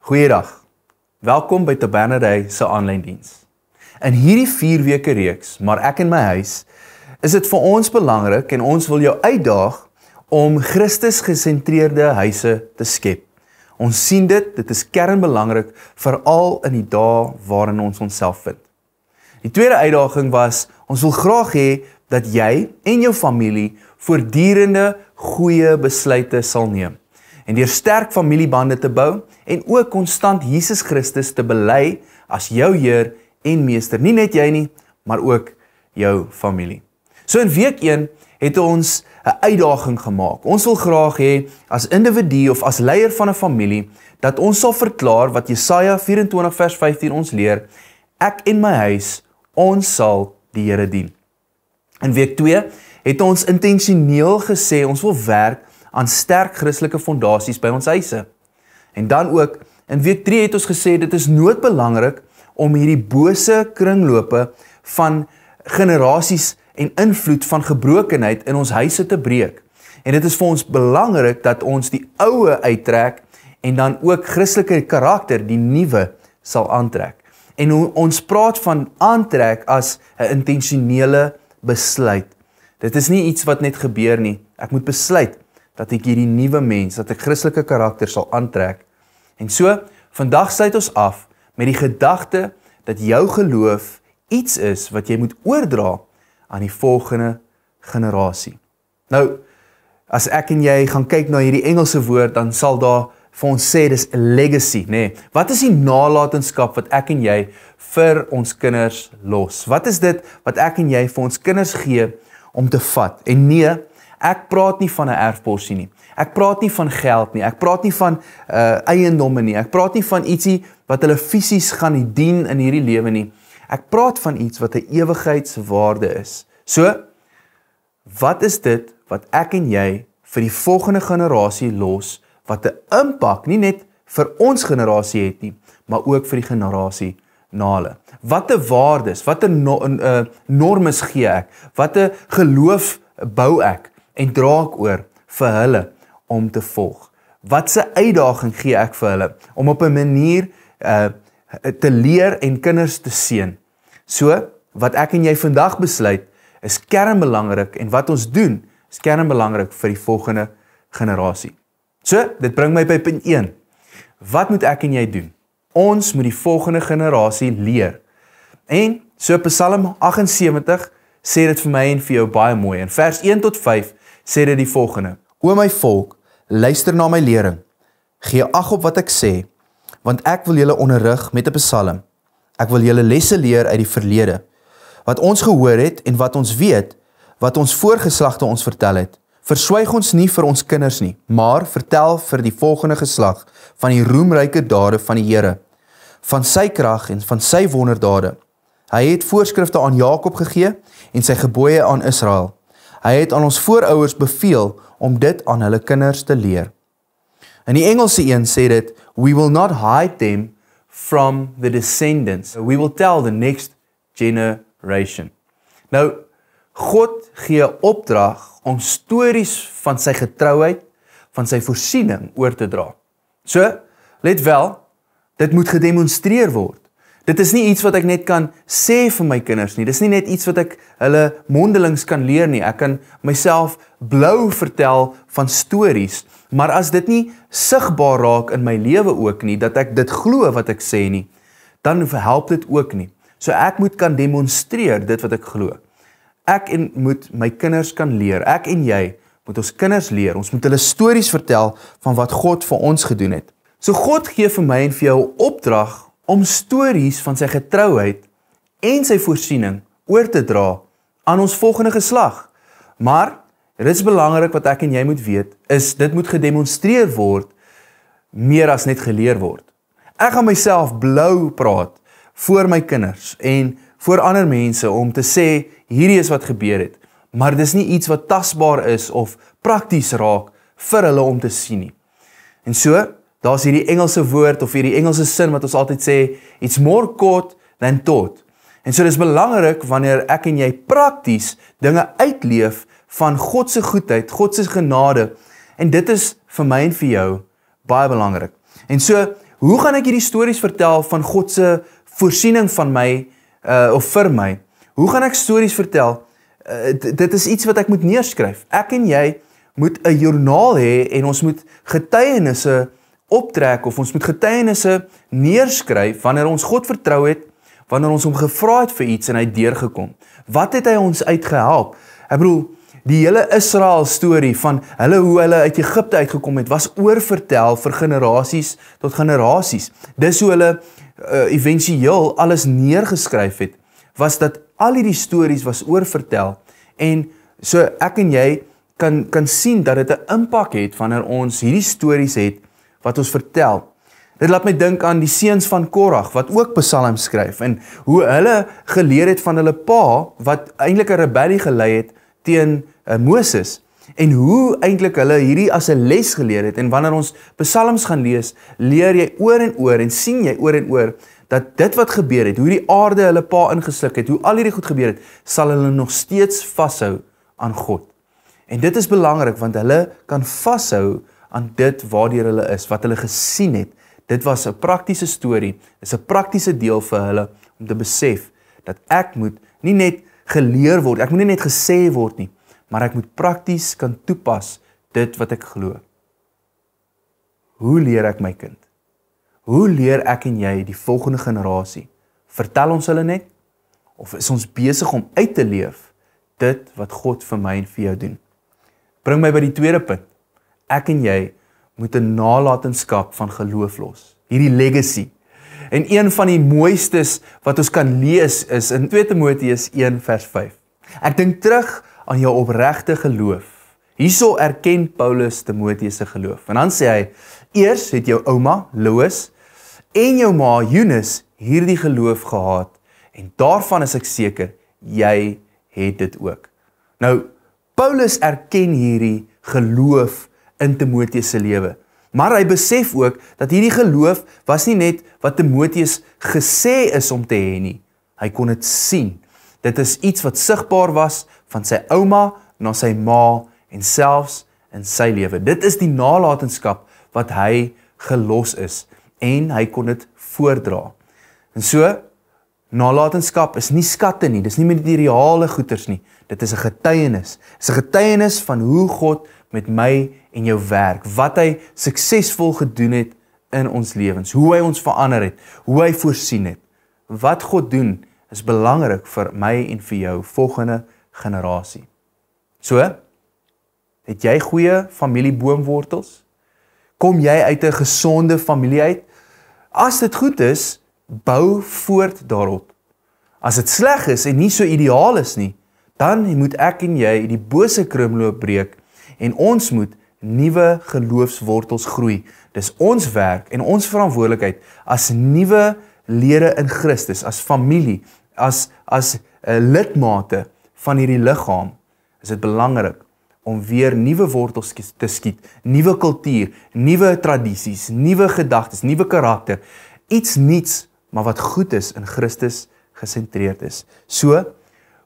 Goeiedag, welkom by Tabernaday se aanlyn diens. In hierdie 4 weke reeks, maar ek in my huis, is dit vir ons belangrik en ons wil jou uitdaag om Christus gesentreerde huise te skep. Ons sien dit is kernbelangrik veral in die dae waarin ons onsself vind. Die tweede uitdaging was, ons wil graag hê dat jy en jou familie voortdurende goeie besluite sal neem. En deur sterk familiebande te bou en ook konstant Jesus Christus te bely as jou Heer en Meester. Nie net jy nie, maar ook jou familie. So in week 1 het ons 'n uitdaging gemaak. Ons wil graag hê as individu of as leier van 'n familie dat ons sal verklaar wat Jesaja 24 vers 15 ons leer, ek en my huis, ons sal die Here dien. In week 2 het ons intentioneel gesê ons wil werk aan sterk Christelike fondasies by ons huise. En dan ook, in week 3 het ons gesê, dit is noodbelangrik om hierdie bose kringlope van generasies en invloed van gebrokenheid in ons huise te breek. En dit is vir ons belangrik dat ons die oue uittrek en dan ook Christelike karakter, die nuwe, sal aantrek. En ons praat van aantrek as 'n intentionele besluit. Dit is nie iets wat net gebeur nie. Ek moet besluit dat ek hierdie nuwe mens, dat ek Christelike karakter sal aantrek. En so, vandag sluit ons af met die gedagte dat jou geloof iets is wat jy moet oordra aan die volgende generasie. Nou, as ek en jy gaan kyk na hierdie Engelse woord, dan sal daar vir ons sê, dis 'n legacy, nê? Wat is die nalatenskap wat ek en jy vir ons kinders los? Wat is dit wat ek en jy vir ons kinders gee om te vat? En nee, ek praat nie van 'n erfporsie nie. Ek praat nie van geld nie. Ek praat nie van eiendomme nie. Ek praat nie van ietsie wat hulle fisies gaan dien in hierdie lewe nie. Ek praat van iets wat 'n ewigheidswaarde is. So, wat is dit wat ek en jy vir die volgende generasie los, wat 'n impak nie net vir ons generasie het nie, maar ook vir die generasie na hulle? Wat 'n waardes, wat 'n normes gee ek? Wat 'n geloof bou ek en dra ek oor vir hulle om te volg? Wat 'n uitdaging gee ek vir hulle om op 'n manier te leer en kinders te seën? So, wat ek en jy vandag besluit, is kernbelangrik en wat ons doen, is kernbelangrik vir die volgende generasie. So, dit bring my by punt 1. Wat moet ek en jy doen? Ons moet die volgende generasie leer. En so Psalm 78 sê dit vir my en vir jou baie mooi. In vers 1 tot 5 sê dit die volgende: O my volk, luister na my lering. Gee ag op wat ek sê, want ek wil julle onderrig met 'n psalm. Ek wil julle lesse leer uit die verlede, wat ons gehoor het en wat ons weet, wat ons voorgeslagte ons vertel het. Verswyg ons nie vir ons kinders nie, maar vertel vir die volgende geslag van die roemryke dade van die Here, van sy krag en van sy wonderdade. Hy het voorskrifte aan Jakob gegee en sy gebooie aan Israel. Hy het aan ons voorouers beveel om dit aan hulle kinders te leer. In die Engelse een sê dit, we will not hide them from the descendants. We will tell the next generation. Nou, God gee 'n opdrag om stories van sy getrouheid, van sy voorsiening oor te dra. So, let wel, dit moet gedemonstreer word. Dit is nie iets wat ek net kan sê vir my kinders nie. Dit is nie net iets wat ek hulle mondelings kan leer nie. Ek kan myself blou vertel van stories, maar as dit nie sigbaar raak in my lewe ook nie, dat ek dit glo wat ek sê nie, dan help dit ook nie. So ek moet kan demonstreer dit wat ek glo. Ek moet my kinders kan leer. Ek en jy moet ons kinders leer. Ons moet hulle stories vertel van wat God vir ons gedoen het. So God gee vir my en vir jou 'n opdrag om stories van sy getrouheid en sy voorsiening oor te dra aan ons volgende geslag. Maar dit is belangrik wat ek en jy moet weet, is dit moet gedemonstreer word meer as net geleer word. Ek gaan myself blou praat voor my kinders en voor ander mense om te sê, hierdie is wat gebeur het, maar dis nie iets wat tasbaar is of prakties raak vir hulle om te sien nie. En so, daar's hierdie Engelse woord of hierdie Engelse sin wat ons altyd sê, it's more caught than taught. En so dis belangrik wanneer ek en jy prakties dinge uitleef van God se goedheid, God se genade, en dit is vir my en vir jou baie belangrik. En so, hoe gaan ek hierdie stories vertel van God se voorsiening van my of vir my? Hoe gaan ek stories vertel? Dit is iets wat ek moet neerskryf. Ek en jy moet 'n joernaal hê en ons moet getuienisse optrek of ons moet getuienisse neerskryf wanneer ons God vertrou het, wanneer ons hom gevra het vir iets en hy het deurgekom. Wat het hy ons uitgehelp? Ek bedoel, die hele Israel storie van hoe hulle uit Egipte uitgekom het, was oorvertel vir generasies tot generasies. Dis hoe hulle éventueel alles neergeskryf het, was dat al hierdie stories was oorvertel. En so ek en jy kan sien dat dit 'n impak het wanneer ons hierdie stories het wat ons vertel. Dit laat my dink aan die seuns van Korag wat ook psalms skryf en hoe hulle geleer het van hulle pa wat eintlik 'n rebellie gelei het teen Moses en hoe eintlik hulle hierdie as 'n les geleer het. En wanneer ons psalms gaan lees, leer jy oor en oor en sien jy oor en oor dat dit wat gebeur het, hoe die aarde hulle pa ingesluk het, hoe al hierdie goed gebeur het, sal hulle nog steeds vashou aan God. En dit is belangrik want hulle kan vashou aan dit waardeur hulle is, wat hulle gesien het. Dit was 'n praktiese storie, is 'n praktiese deel vir hulle om te besef dat ek moet nie net geleer word, ek moet nie net gesê word nie, maar ek moet prakties kan toepas dit wat ek glo. Hoe leer ek my kind? Hoe leer ek en jy die volgende generasie? Vertel ons hulle net? Of is ons besig om uit te leef dit wat God vir my en vir jou doen? Bring my by die tweede punt. Ek en jy moet 'n nalatenskap van geloof los. Hierdie legacy. En een van die mooistes wat ons kan lees is in 2 Timoteus 1 vers 5. Ek dink terug aan jou opregte geloof. Hierso erken Paulus Timoteus se geloof. En dan sê hy, eers het jou ouma, Lois, en jou ma, Eunice, hierdie geloof gehad. En daarvan is ek seker, jy het dit ook. Nou, Paulus erken hierdie geloof in Timoteus se lewe. Maar hy besef ook dat hierdie geloof was nie net wat Timoteus gesê is om te hê nie. Hy kon dit sien. Dit is iets wat sigbaar was van sy ouma na sy ma en selfs in sy lewe. Dit is die nalatenskap wat hy gelos is en hy kon dit voordra. En so, nalatenskap is nie skatte nie, dis nie materiale goeders nie. Dit is 'n getuienis. Dit is 'n getuienis van hoe God met my en jou werk, wat hy suksesvol gedoen het in ons lewens, hoe hy ons verander het, hoe hy voorsien het. Wat God doen is belangrik vir my en vir jou volgende generasie. So, het jy goeie familieboomwortels? Kom jy uit 'n gesonde familie uit? As dit goed is, bou voort daarop. As dit sleg is en nie so ideaal is nie, dan moet ek en jy die bose kruimloop breek en ons moet nuwe geloofswortels groei. Dis ons werk en ons verantwoordelikheid as nuwe lede in Christus, as familie, as lidmate van hierdie liggaam, is dit belangrik om weer nuwe wortels te skiet, nuwe kultuur, nuwe tradisies, nuwe gedagtes, nuwe karakter, iets nuuts, maar wat goed is in Christus gesentreerd is. So,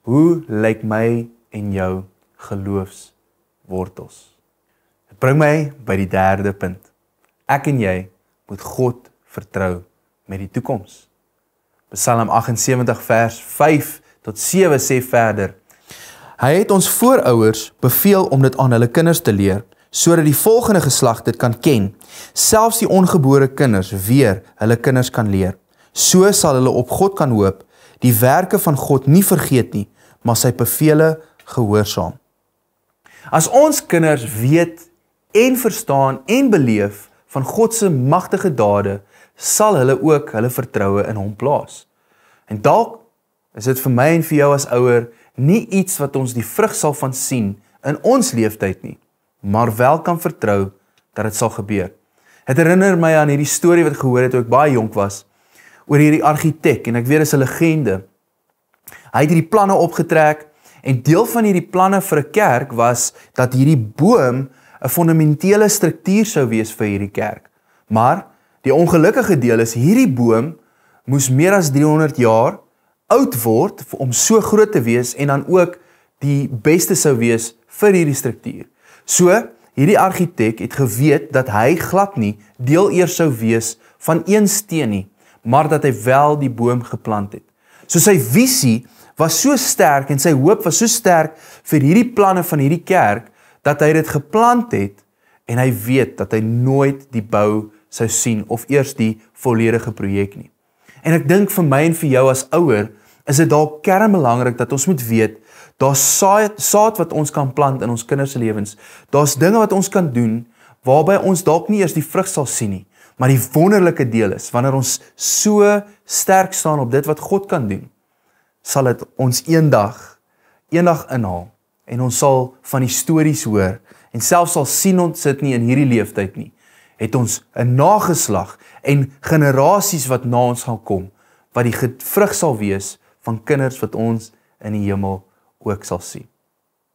hoe lyk my en jou geloofswortels? Dit bring my by die derde punt. Ek en jy moet God vertrou met die toekoms. Psalm 78 vers 5 tot 7 sê verder: Hy het ons voorouers beveel om dit aan hulle kinders te leer, sodat die volgende geslag dit kan ken. Selfs die ongebore kinders weer hulle kinders kan leer. So sal hulle op God kan hoop, die werke van God nie vergeet nie, maar sy bevele gehoorsaam. As ons kinders weet en verstaan en beleef van God se magtige dade, sal hulle ook hulle vertroue in hom plaas. En dalk is dit vir my en vir jou as ouer nie iets wat ons die vrug sal van sien in ons leeftyd nie, maar wel kan vertrou dat dit sal gebeur. Het herinner my aan hierdie storie wat ek gehoor het toe ek baie jonk was, oor hierdie argitek, en ek weet is 'n legende. Hy het hierdie planne opgetrek, en deel van hierdie planne vir 'n kerk was dat hierdie boom 'n fundamentele struktuur sou wees vir hierdie kerk. Maar die ongelukkige deel is, hierdie boom moes meer as 300 jaar oud word om so groot te wees en dan ook die beste sou wees vir hierdie struktuur. So hierdie argitek het geweet dat hy glad nie deel eers sou wees van een steen nie, maar dat hy wel die boom geplant het. So sy visie was so sterk en sy hoop was so sterk vir hierdie planne van hierdie kerk, dat hy dit geplant het en hy weet dat hy nooit die bou sou sien of eers die volledige projek nie. En ek dink vir my en vir jou as ouer, is dit dalk kernbelangrik dat ons moet weet, daar's saad wat ons kan plant in ons kinders se lewens. Daar's dinge wat ons kan doen, waarby ons dalk nie eers die vrug sal sien nie, maar die wonderlike deel is, wanneer ons so sterk staan op dit wat God kan doen, sal dit ons eendag inhaal, en ons sal van die stories hoor, en selfs al sien ons dit nie in hierdie leeftyd nie, het ons 'n nageslag en generasies wat na ons gaan kom, wat die vrug sal wees van kinders wat ons in die hemel ook sal sien.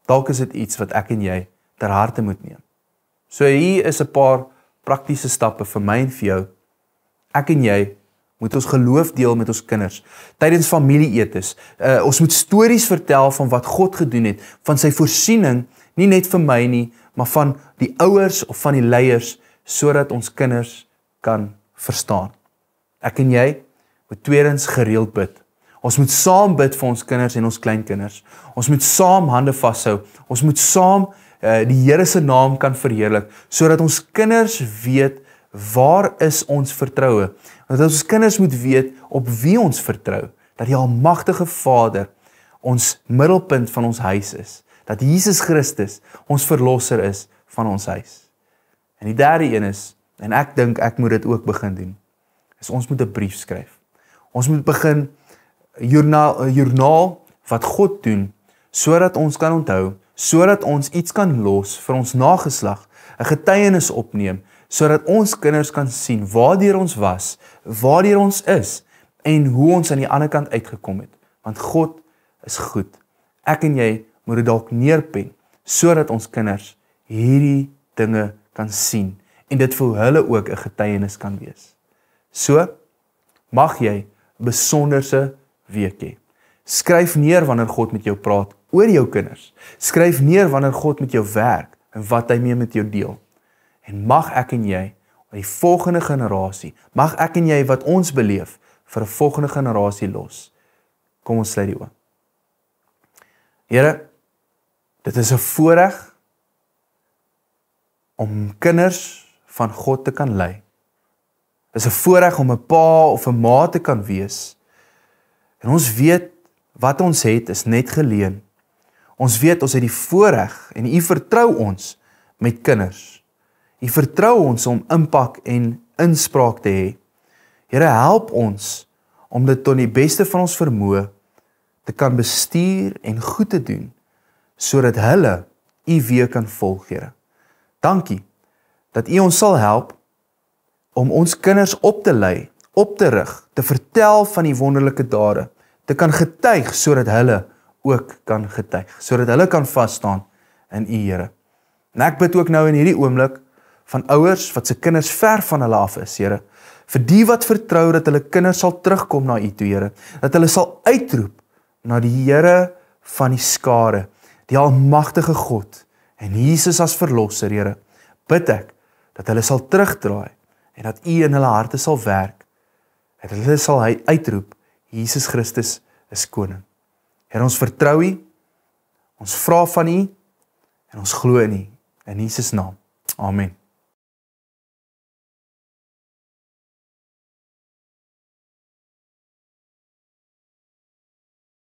Dalk is dit iets wat ek en jy ter harte moet neem. So hier is 'n paar praktiese stappe vir my en vir jou. Ek en jy moet ons geloof deel met ons kinders, tydens familieetes. Ons moet stories vertel van wat God gedoen het, van sy voorsiening, nie net vir my nie, maar van die ouers of van die leiers, sodat ons kinders kan verstaan. Ek en jy moet tweedens gereeld bid. Ons moet saam bid vir ons kinders en ons kleinkinders. Ons moet saam hande vashou. Ons moet saam die Here se naam kan verheerlik, sodat ons kinders weet, waar is ons vertroue? Dat ons kinders moet weet op wie ons vertrou, dat die almagtige Vader ons middelpunt van ons huis is, dat Jesus Christus ons verlosser is van ons huis. En die derde een is, en ek dink ek moet dit ook begin doen, is ons moet 'n brief skryf. Ons moet begin 'n joernaal wat God doen, sodat ons kan onthou, sodat ons iets kan los vir ons nageslag, 'n getuienis opneem, sodat ons kinders kan sien waardeur ons was, waardeur ons is, en hoe ons aan die ander kant uitgekom het. Want God is goed. Ek en jy moet dit dalk neerpen, sodat ons kinders hierdie dinge kan sien, en dit vir hulle ook 'n getuienis kan wees. So, mag jy 'n besonderse week hê. Skryf neer wanneer God met jou praat oor jou kinders. Skryf neer wanneer God met jou werk, en wat hy mee met jou deel. En mag ek en jy, die volgende generasie, mag ek en jy wat ons beleef, vir 'n volgende generasie los. Kom ons sluit die oë. Here, dit is 'n voorreg om kinders van God te kan lei. Dit is 'n voorreg om 'n pa of 'n ma te kan wees. En ons weet, wat ons het is net geleen. Ons weet, ons het die voorreg, en U vertrou ons met kinders. U vertrou ons om impak en inspraak te hê. Here, help ons om dit tot die beste van ons vermoë te kan bestuur en goed te doen, sodat hulle U weë kan volg, Here. Dankie dat U ons sal help om ons kinders op te lei, op te rig, te vertel van die wonderlike dade, te kan getuig sodat hulle ook kan getuig, sodat hulle kan vasstaan in U, Here. En ek bid ook nou in hierdie oomblik van ouers wat se kinders ver van hulle af is, Here, vir die wat vertrou dat hulle kinders sal terugkom na U toe, Here, dat hulle sal uitroep na die Here van die skare, die almagtige God, en Jesus as verlosser, Here, bid ek dat hulle sal terugdraai, en dat U in hulle harte sal werk, en dat hulle sal uitroep, Jesus Christus is koning. Here, ons vertrou U, ons vra van U, en ons glo in U, in Jesus naam. Amen.